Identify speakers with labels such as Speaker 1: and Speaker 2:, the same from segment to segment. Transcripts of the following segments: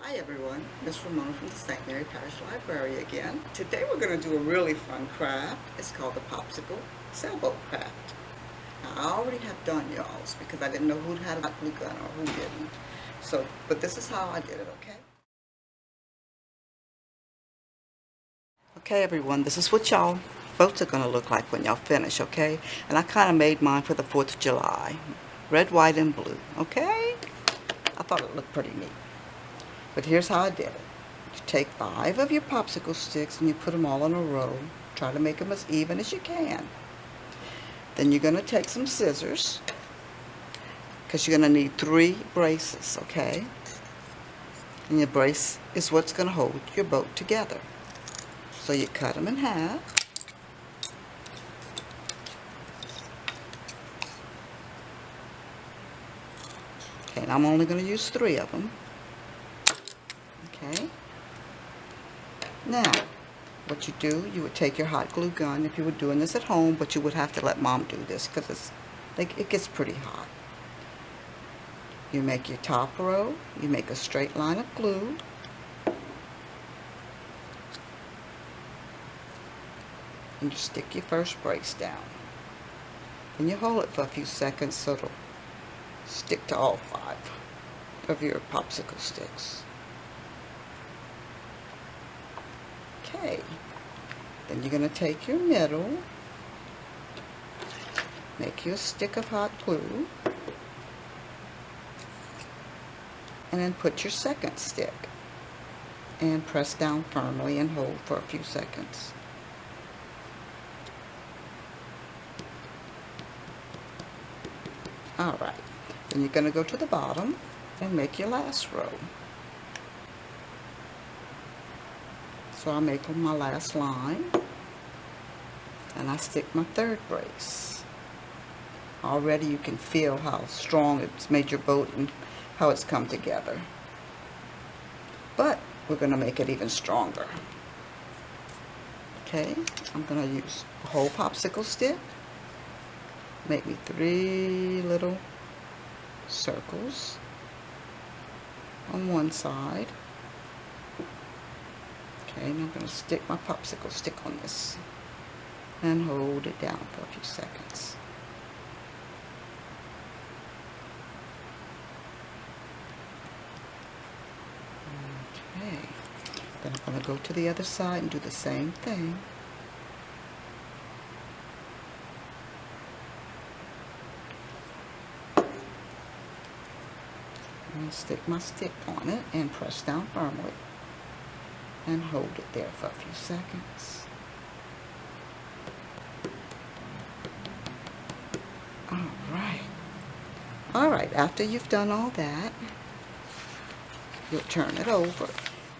Speaker 1: Hi everyone, Miss Ramona from the St. Mary Parish Library again. Today we're going to do a really fun craft. It's called the Popsicle Sailboat Craft. Now I already have done y'all's because I didn't know who had a hot glue gun or who didn't. But this is how I did it, okay? Okay everyone, this is what y'all boats are going to look like when y'all finish, okay? And I kind of made mine for the 4th of July. Red, white, and blue, okay? I thought it looked pretty neat. But here's how I did it. You take 5 of your popsicle sticks and you put them all in a row. Try to make them as even as you can. Then you're going to take some scissors because you're going to need 3 braces, okay? And your brace is what's going to hold your boat together. So you cut them in half. Okay, and I'm only going to use 3 of them. Okay. Now, what you do, you would take your hot glue gun if you were doing this at home, but you would have to let Mom do this because it gets pretty hot. You make your top row, you make a straight line of glue. And you stick your first brace down. And you hold it for a few seconds so it'll stick to all 5 of your popsicle sticks. Okay, then you're going to take your middle, make you a stick of hot glue, and then put your second stick and press down firmly and hold for a few seconds. Alright, then you're going to go to the bottom and make your last row. So I make my last line, and I stick my 3rd brace. Already you can feel how strong it's made your boat and how it's come together. But we're going to make it even stronger. Okay, I'm going to use a whole popsicle stick. Make me 3 little circles on one side. Okay, and I'm going to stick my popsicle stick on this and hold it down for a few seconds. Okay, then I'm going to go to the other side and do the same thing. And stick my stick on it and press down firmly. And hold it there for a few seconds. Alright, after you've done all that, you'll turn it over.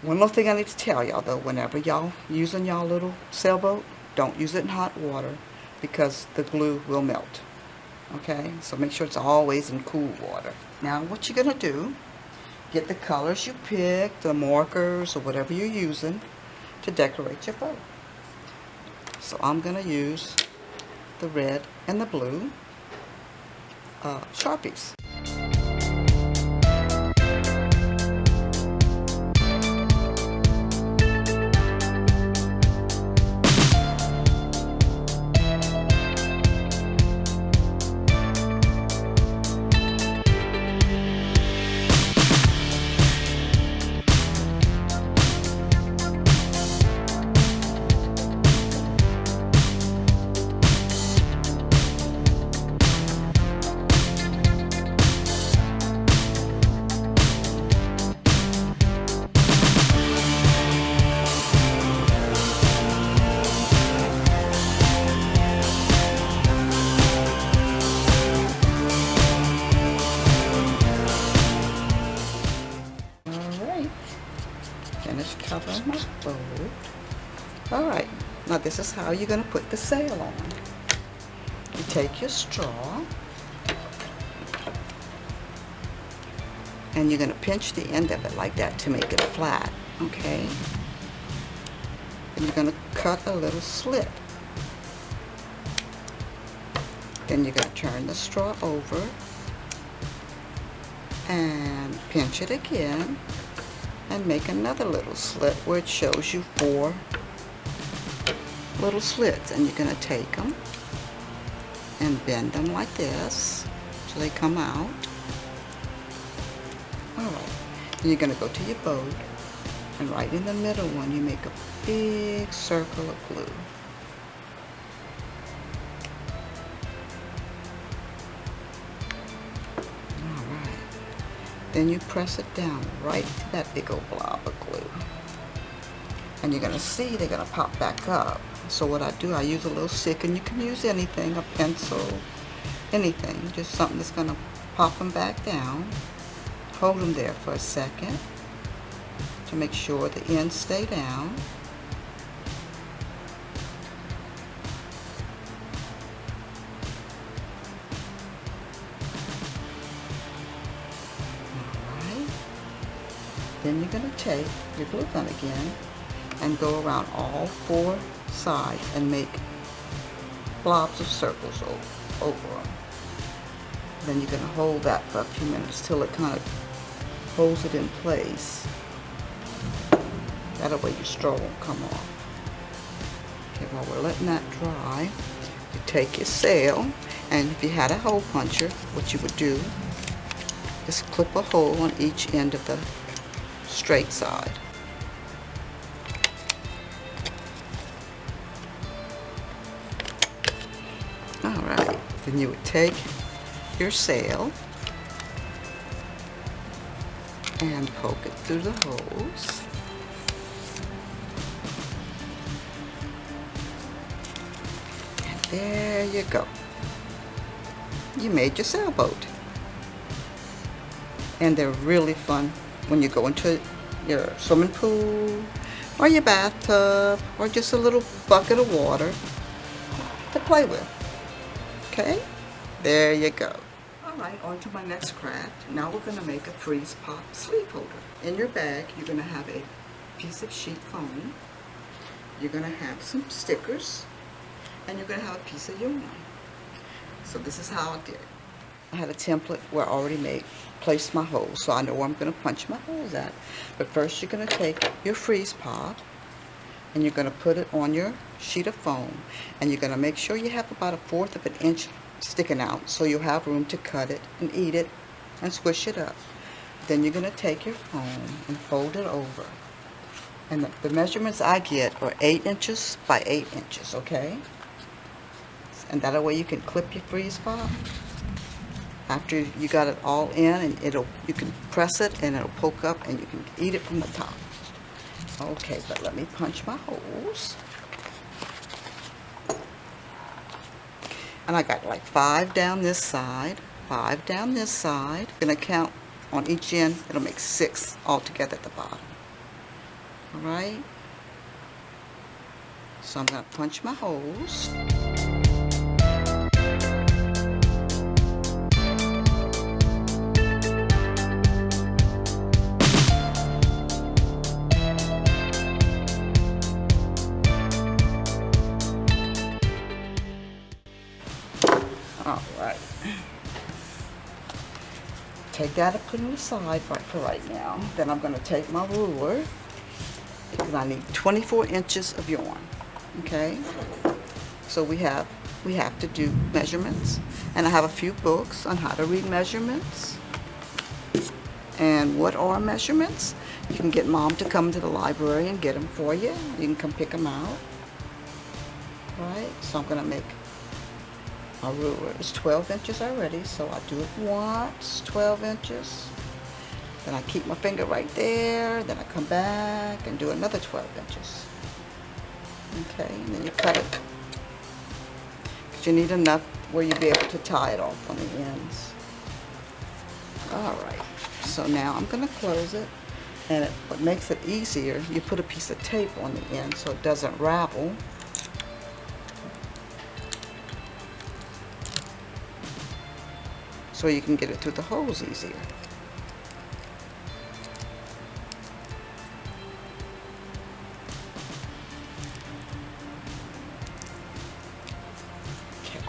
Speaker 1: One little thing I need to tell y'all though, whenever y'all using y'all little sailboat, don't use it in hot water because the glue will melt. Okay, so make sure it's always in cool water. Now what you're going to do, get the colors you picked, the markers, or whatever you're using to decorate your boat. So I'm going to use the red and the blue Sharpies. Finish covering my boat. Alright, now this is how you're going to put the sail on. You take your straw and you're going to pinch the end of it like that to make it flat, okay? Then you're going to cut a little slit. Then you're going to turn the straw over and pinch it again and make another little slit where it shows you 4 little slits, and you're going to take them and bend them like this so they come out. Alright, then you're going to go to your boat, and right in the middle one you make a big circle of glue. Alright, then you press it down right to that big old blob of glue. And you're going to see they're going to pop back up. So what I do, I use a little stick, and you can use anything, a pencil, anything, just something that's going to pop them back down. Hold them there for a second to make sure the ends stay down. Alright, then you're going to take your glue gun again and go around all 4 sides and make blobs of circles over them. Then you're going to hold that for a few minutes till it kind of holds it in place. That way your straw won't come off. Okay, while we're letting that dry, you take your sail, and if you had a hole puncher, what you would do is clip a hole on each end of the straight side. Alright, then you would take your sail and poke it through the holes. And there you go. You made your sailboat. And they're really fun when you go into your swimming pool or your bathtub or just a little bucket of water to play with. Okay, there you go. Alright, on to my next craft. Now we're going to make a freeze pop sleeve holder. In your bag, you're going to have a piece of sheet foam. You're going to have some stickers. And you're going to have a piece of yarn. So this is how I did it. I had a template where I already placed my holes, so I know where I'm going to punch my holes at. But first you're going to take your freeze pop and you're going to put it on your sheet of foam, and you're going to make sure you have about 1/4 of an inch sticking out so you'll have room to cut it and eat it and squish it up. Then you're going to take your foam and fold it over, and the measurements I get are 8 inches by 8 inches, okay? And that way you can clip your freeze pop after you got it all in, and you can press it and it'll poke up and you can eat it from the top. Okay, but let me punch my holes. And I got like 5 down this side, 5 down this side. I'm gonna count on each end. It'll make 6 altogether at the bottom. All right. So I'm gonna punch my holes. Alright. Take that and put it aside for right now. Then I'm going to take my ruler, because I need 24 inches of yarn. Okay? So we have to do measurements. And I have a few books on how to read measurements. And what are measurements? You can get Mom to come to the library and get them for you. You can come pick them out. Right? So I'm going to make my ruler is 12 inches already, so I do it once, 12 inches. Then I keep my finger right there, then I come back and do another 12 inches. Okay, and then you cut it. Because you need enough where you'll be able to tie it off on the ends. Alright, so now I'm going to close it. And what makes it easier, you put a piece of tape on the end so it doesn't ravel. So you can get it through the holes easier. Okay.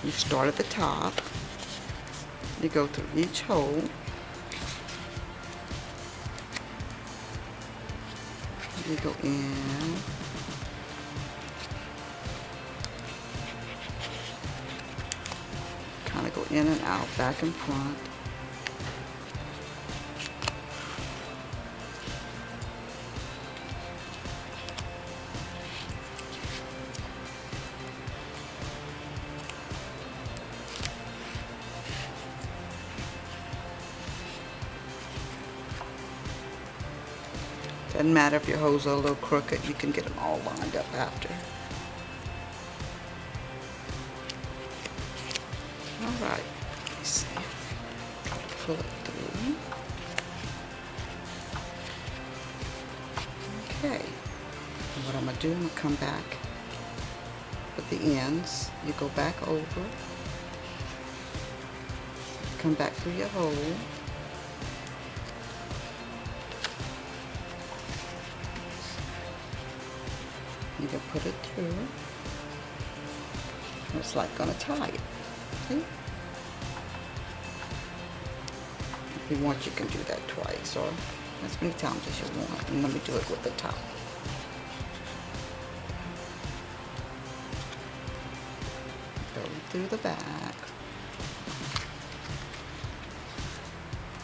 Speaker 1: You start at the top. You go through each hole. You go in. Kind of go in and out, back and front. Doesn't matter if your hoes are a little crooked, you can get them all lined up after. Alright, let's see. Pull it through. Okay. And what I'm going to do, I'm going to come back with the ends. You go back over. Come back through your hole. You can put it through. It's like gonna tie it. See? If you want, you can do that twice or as many times as you want. And let me do it with the top. Go through the back.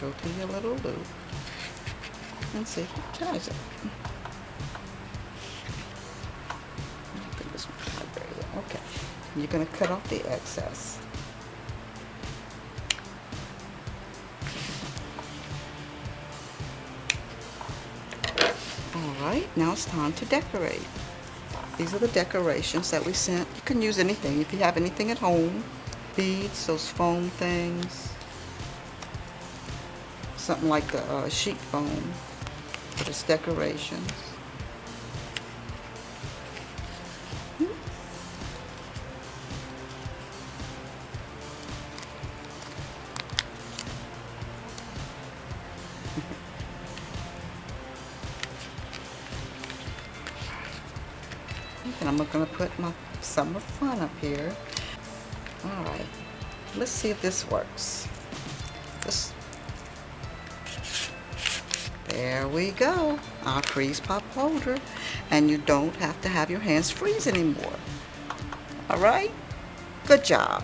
Speaker 1: Go to your little loop and see if it ties it. Okay, you're going to cut off the excess. Alright, now it's time to decorate. These are the decorations that we sent. You can use anything if you have anything at home. Beads, those foam things. Something like the sheet foam for this decorations. And I'm going to put my summer fun up here. Alright, let's see if this works. There we go, our freeze pop holder. And you don't have to have your hands freeze anymore. Alright, good job.